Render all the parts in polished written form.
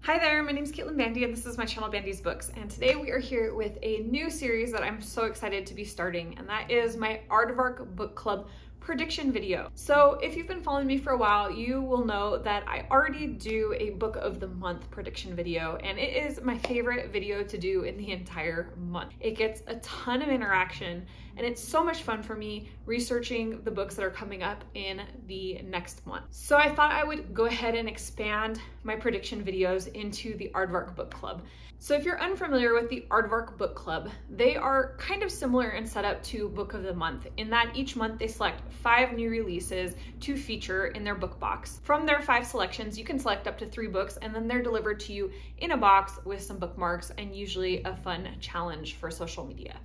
Hi there, my name is Caitlin Bandy and this is my channel BandysBooks, and today we are here with a new series that I'm so excited to be starting, and that is my Aardvark book club prediction video. So if you've been following me for a while, you will know that I already do a book of the month prediction video, and it is my favorite video to do in the entire month. It gets a ton of interaction and it's so much fun for me researching the books that are coming up in the next month. So I thought I would go ahead and expand my prediction videos into the Aardvark book club. So if you're unfamiliar with the Aardvark book club, they are kind of similar in setup to book of the month in that each month they select 5 new releases to feature in their book box. From their 5 selections, you can select up to 3 books, and then they're delivered to you in a box with some bookmarks and usually a fun challenge for social media.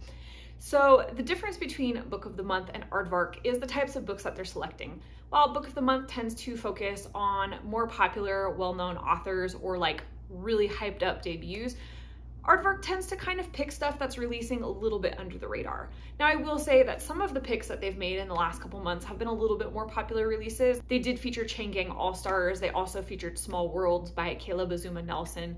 So the difference between Book of the Month and Aardvark is the types of books that they're selecting. While Book of the Month tends to focus on more popular, well-known authors or like really hyped up debuts, Aardvark tends to kind of pick stuff that's releasing a little bit under the radar. Now I will say that some of the picks that they've made in the last couple months have been a little bit more popular releases. They did feature Chain Gang All-Stars. They also featured Small Worlds by Caleb Azuma Nelson.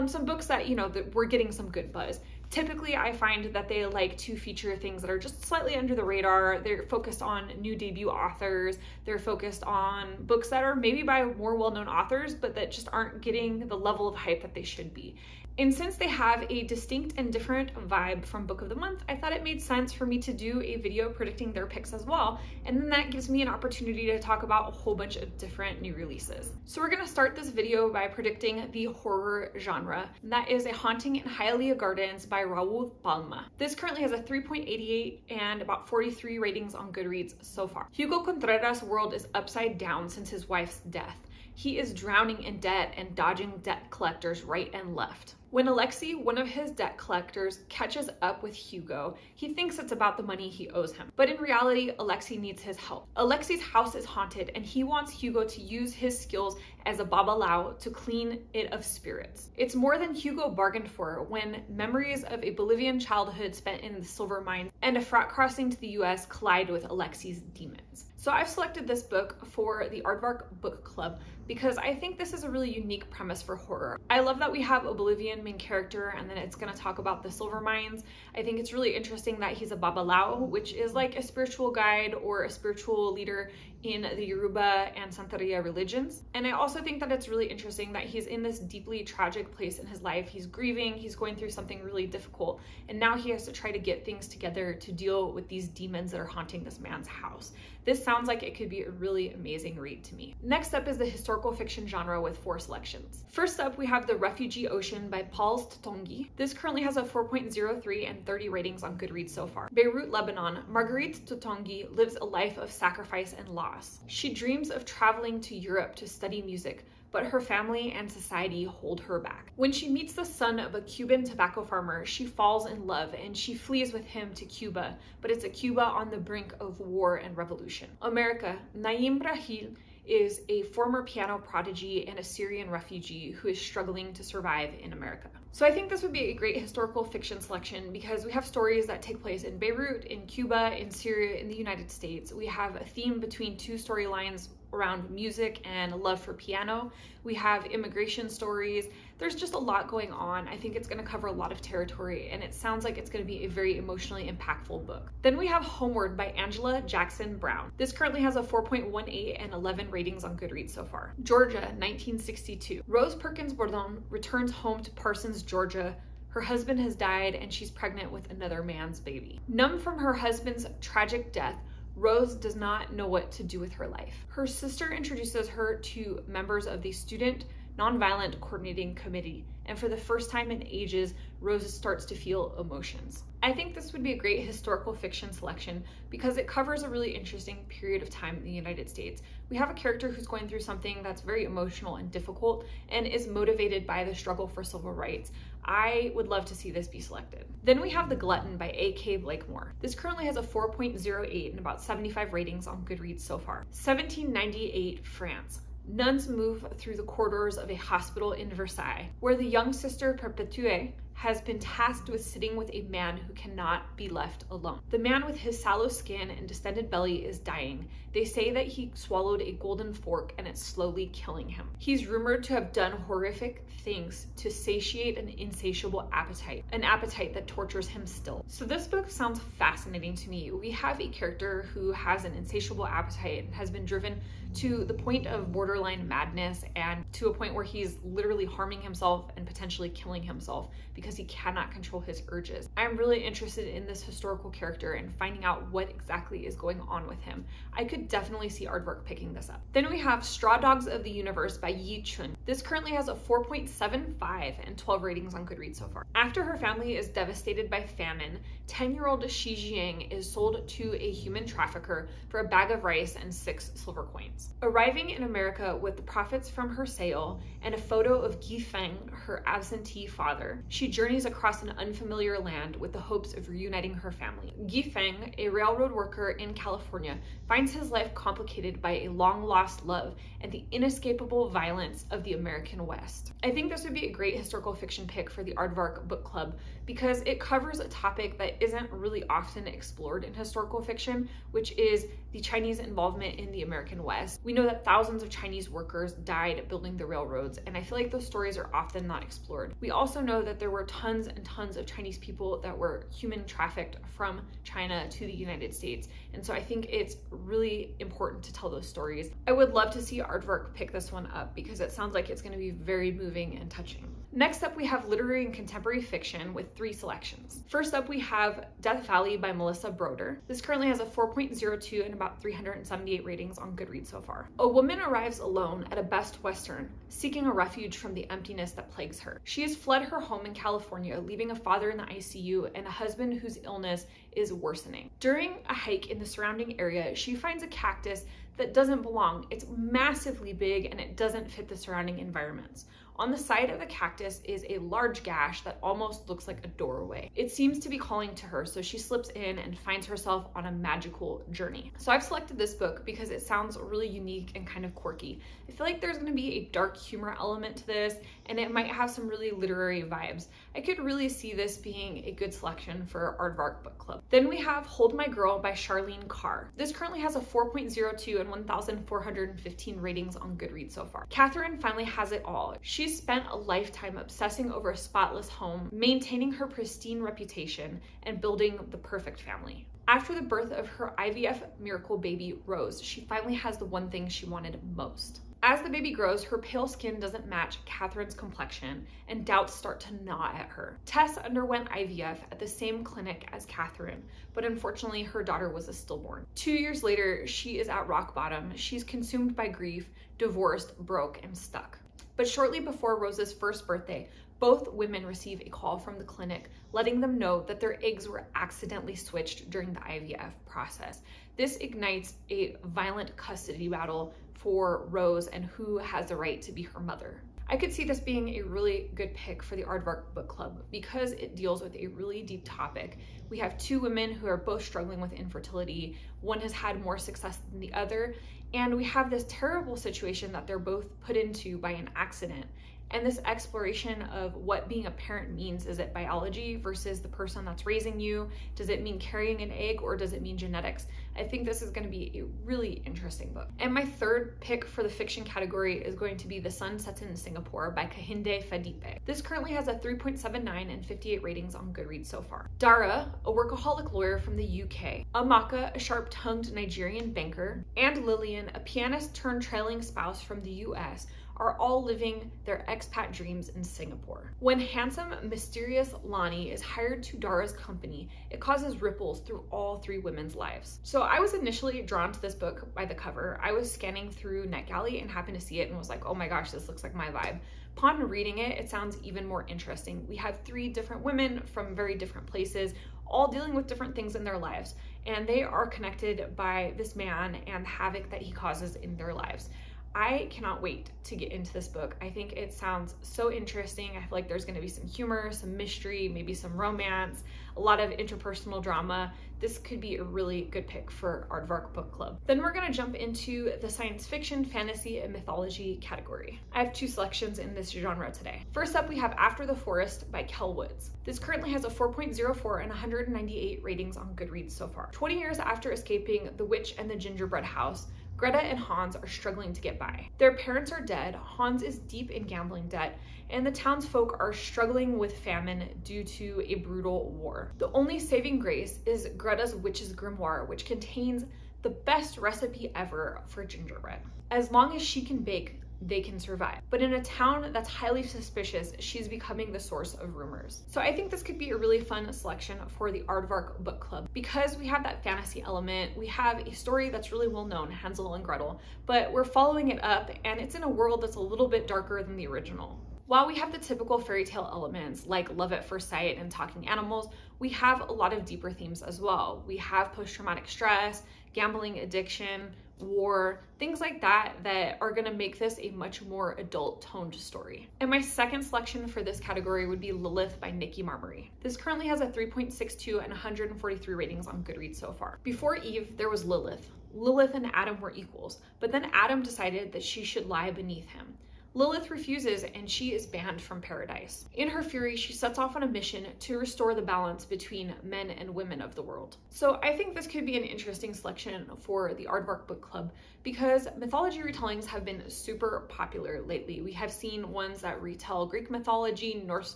Some books that, that were getting some good buzz. Typically, I find that they like to feature things that are just slightly under the radar. They're focused on new debut authors. They're focused on books that are maybe by more well-known authors, but that just aren't getting the level of hype that they should be. And since they have a distinct and different vibe from Book of the Month, I thought it made sense for me to do a video predicting their picks as well. And then that gives me an opportunity to talk about a whole bunch of different new releases. So we're gonna start this video by predicting the horror genre. And that is A Haunting in Hialeah Gardens by Raul Palma. This currently has a 3.88 and about 43 ratings on Goodreads so far. Hugo Contreras' world is upside down since his wife's death. He is drowning in debt and dodging debt collectors right and left. When Alexei, one of his debt collectors, catches up with Hugo, he thinks it's about the money he owes him. But in reality, Alexei needs his help. Alexei's house is haunted and he wants Hugo to use his skills as a babalao to clean it of spirits. It's more than Hugo bargained for when memories of a Bolivian childhood spent in the silver mines and a frat crossing to the US collide with Alexei's demons. So I've selected this book for the Aardvark Book Club because I think this is a really unique premise for horror. I love that we have a Bolivian main character and then it's going to talk about the silver mines. I think it's really interesting that he's a babalao, which is like a spiritual guide or a spiritual leader in the Yoruba and Santeria religions. And I also think that it's really interesting that he's in this deeply tragic place in his life. He's grieving, he's going through something really difficult, and now he has to try to get things together to deal with these demons that are haunting this man's house. This sounds like it could be a really amazing read to me. Next up is the historical fiction genre with 4 selections. First up, we have The Refugee Ocean by Paul Toutonghi. This currently has a 4.03 and 30 ratings on Goodreads so far. Beirut, Lebanon, Marguerite Toutonghi lives a life of sacrifice and loss. She dreams of traveling to Europe to study music, but her family and society hold her back. When she meets the son of a Cuban tobacco farmer, she falls in love and she flees with him to Cuba, but it's a Cuba on the brink of war and revolution. America, Naim Rahil is a former piano prodigy and a Syrian refugee who is struggling to survive in America. So I think this would be a great historical fiction selection because we have stories that take place in Beirut, in Cuba, in Syria, in the United States. We have a theme between 2 storylines around music and love for piano. We have immigration stories. There's just a lot going on. I think it's going to cover a lot of territory, and it sounds like it's going to be a very emotionally impactful book. Then we have Homeward by Angela Jackson Browne. This currently has a 4.18 and 11 ratings on Goodreads so far. Georgia, 1962. Rose Perkins Bourdon returns home to Parsons, Georgia. Her husband has died and she's pregnant with another man's baby. Numb from her husband's tragic death, Rose does not know what to do with her life. Her sister introduces her to members of the Student Nonviolent Coordinating Committee, and for the first time in ages, Rose starts to feel emotions. I think this would be a great historical fiction selection because it covers a really interesting period of time in the United States. We have a character who's going through something that's very emotional and difficult and is motivated by the struggle for civil rights. I would love to see this be selected. Then we have The Glutton by A.K. Blakemore. This currently has a 4.08 and about 75 ratings on Goodreads so far. 1798 France. Nuns move through the corridors of a hospital in Versailles, where the young sister Perpétue has been tasked with sitting with a man who cannot be left alone. The man with his sallow skin and distended belly is dying. They say that he swallowed a golden fork and it's slowly killing him. He's rumored to have done horrific things to satiate an insatiable appetite, an appetite that tortures him still. So this book sounds fascinating to me. We have a character who has an insatiable appetite and has been driven to the point of borderline madness and to a point where he's literally harming himself and potentially killing himself because he cannot control his urges. I'm really interested in this historical character and finding out what exactly is going on with him. I could definitely see Aardvark picking this up. Then we have Straw Dogs of the Universe by Chun. This currently has a 4.75 and 12 ratings on Goodreads so far. After her family is devastated by famine, 10-year-old Shi Jiang is sold to a human trafficker for a bag of rice and 6 silver coins. Arriving in America with the profits from her sale and a photo of Feng, her absentee father, she journeys across an unfamiliar land with the hopes of reuniting her family. Feng, a railroad worker in California, finds his life complicated by a long-lost love and the inescapable violence of the American West. I think this would be a great historical fiction pick for the Aardvark book club because it covers a topic that isn't really often explored in historical fiction, which is the Chinese involvement in the American West. We know that thousands of Chinese workers died building the railroads, and I feel like those stories are often not explored. We also know that there were tons and tons of Chinese people that were human trafficked from China to the United States, and so I think it's really important to tell those stories. I would love to see Aardvark pick this one up because it sounds like it's going to be very moving and touching. Next up, we have literary and contemporary fiction with 3 selections. First up, we have Death Valley by Melissa Broder. This currently has a 4.02 and about 378 ratings on Goodreads so far. A woman arrives alone at a Best Western, seeking a refuge from the emptiness that plagues her. She has fled her home in California, leaving a father in the ICU and a husband whose illness is worsening. During a hike in the surrounding area, she finds a cactus that doesn't belong. It's massively big and it doesn't fit the surrounding environments. On the side of the cactus is a large gash that almost looks like a doorway. It seems to be calling to her, so she slips in and finds herself on a magical journey. So I've selected this book because it sounds really unique and kind of quirky. I feel like there's going to be a dark humor element to this, and it might have some really literary vibes. I could really see this being a good selection for Aardvark Book Club. Then we have Hold My Girl by Charlene Carr. This currently has a 4.02 and 1,415 ratings on Goodreads so far. Catherine finally has it all. She's spent a lifetime obsessing over a spotless home, maintaining her pristine reputation, and building the perfect family. After the birth of her IVF miracle baby, Rose, she finally has the one thing she wanted most. As the baby grows, her pale skin doesn't match Catherine's complexion, and doubts start to gnaw at her. Tess underwent IVF at the same clinic as Catherine, but unfortunately her daughter was a stillborn. 2 years later, she is at rock bottom. She's consumed by grief, divorced, broke, and stuck. But shortly before Rose's first birthday, both women receive a call from the clinic letting them know that their eggs were accidentally switched during the IVF process. This ignites a violent custody battle for Rose and who has the right to be her mother. I could see this being a really good pick for the Aardvark Book Club because it deals with a really deep topic. We have 2 women who are both struggling with infertility. One has had more success than the other, and we have this terrible situation that they're both put into by an accident. And this exploration of what being a parent means. Is it biology versus the person that's raising you? Does it mean carrying an egg or does it mean genetics? I think this is going to be a really interesting book. And my third pick for the fiction category is going to be The Sun Sets in Singapore by Kehinde Fadipe. This currently has a 3.79 and 58 ratings on Goodreads so far. Dara, a workaholic lawyer from the UK, Amaka, a sharp-tongued Nigerian banker, and Lillian, a pianist turned trailing spouse from the US, are all living their expat dreams in Singapore. When handsome, mysterious Lonnie is hired to Dara's company, it causes ripples through all 3 women's lives. So I was initially drawn to this book by the cover. I was scanning through NetGalley and happened to see it and was like, oh my gosh, this looks like my vibe. Upon reading it, it sounds even more interesting. We have 3 different women from very different places, all dealing with different things in their lives, and they are connected by this man and havoc that he causes in their lives. I cannot wait to get into this book. I think it sounds so interesting. I feel like there's going to be some humor, some mystery, maybe some romance, a lot of interpersonal drama. This could be a really good pick for Aardvark Book Club. Then we're going to jump into the science fiction, fantasy, and mythology category. I have 2 selections in this genre today. First up, we have After the Forest by Kell. This currently has a 4.04 and 198 ratings on Goodreads so far. 20 years after escaping the witch and the gingerbread house, Greta and Hans are struggling to get by. Their parents are dead, Hans is deep in gambling debt, and the townsfolk are struggling with famine due to a brutal war. The only saving grace is Greta's witch's grimoire, which contains the best recipe ever for gingerbread. As long as she can bake, they can survive. But in a town that's highly suspicious, she's becoming the source of rumors. So I think this could be a really fun selection for the Aardvark Book Club because we have that fantasy element. We have a story that's really well known, Hansel and Gretel, but we're following it up and it's in a world that's a little bit darker than the original. While we have the typical fairy tale elements like love at first sight and talking animals, we have a lot of deeper themes as well. We have post-traumatic stress, gambling addiction, war, things like that are going to make this a much more adult toned story. And my second selection for this category would be Lilith by Nikki Marmery. This currently has a 3.62 and 143 ratings on Goodreads so far. Before Eve, there was Lilith. Lilith and Adam were equals, but then Adam decided that she should lie beneath him. Lilith refuses and she is banned from paradise. In her fury, she sets off on a mission to restore the balance between men and women of the world. So I think this could be an interesting selection for the Aardvark Book Club because mythology retellings have been super popular lately. We have seen ones that retell Greek mythology, Norse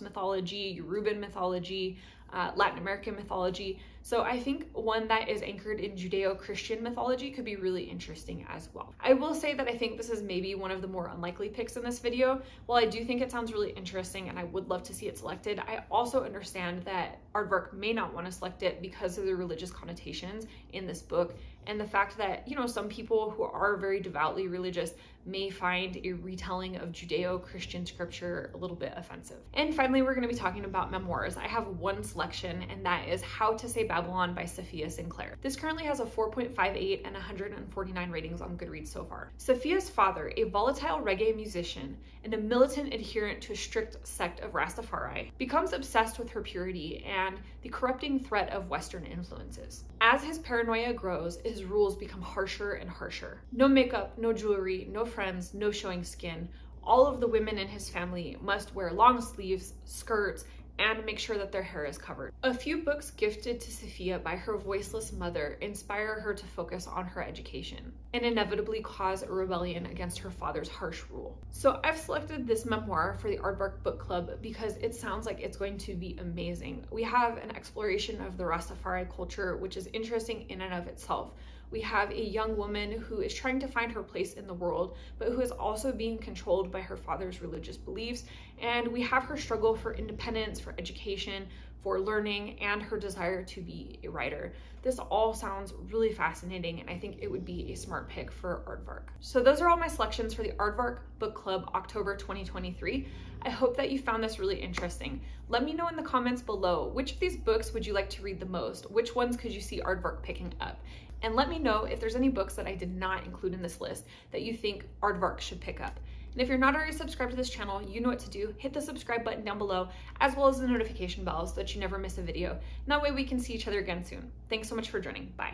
mythology, Yoruban mythology, Latin American mythology. So I think one that is anchored in Judeo-Christian mythology could be really interesting as well. I will say that I think this is maybe one of the more unlikely picks in this video. While I do think it sounds really interesting and I would love to see it selected, I also understand that Aardvark may not want to select it because of the religious connotations in this book and the fact that, you know, some people who are very devoutly religious may find a retelling of Judeo-Christian scripture a little bit offensive. And finally, we're going to be talking about memoirs. I have one selection, and that is How to Say Babylon by Safiya Sinclair. This currently has a 4.58 and 149 ratings on Goodreads so far. Safiya's father, a volatile reggae musician and a militant adherent to a strict sect of Rastafari, becomes obsessed with her purity and the corrupting threat of Western influences. As his paranoia grows, his rules become harsher and harsher. No makeup, no jewelry, no friends, no showing skin. All of the women in his family must wear long sleeves, skirts, and make sure that their hair is covered. A few books gifted to Safiya by her voiceless mother inspire her to focus on her education and inevitably cause a rebellion against her father's harsh rule. So I've selected this memoir for the Aardvark Book Club because it sounds like it's going to be amazing. We have an exploration of the Rastafari culture, which is interesting in and of itself. We have a young woman who is trying to find her place in the world, but who is also being controlled by her father's religious beliefs. And we have her struggle for independence, for education, for learning, and her desire to be a writer. This all sounds really fascinating, and I think it would be a smart pick for Aardvark. So those are all my selections for the Aardvark Book Club October 2023. I hope that you found this really interesting. Let me know in the comments below, which of these books would you like to read the most? Which ones could you see Aardvark picking up? And let me know if there's any books that I did not include in this list that you think Aardvark should pick up. And if you're not already subscribed to this channel, you know what to do. Hit the subscribe button down below, as well as the notification bell so that you never miss a video. And that way we can see each other again soon. Thanks so much for joining. Bye.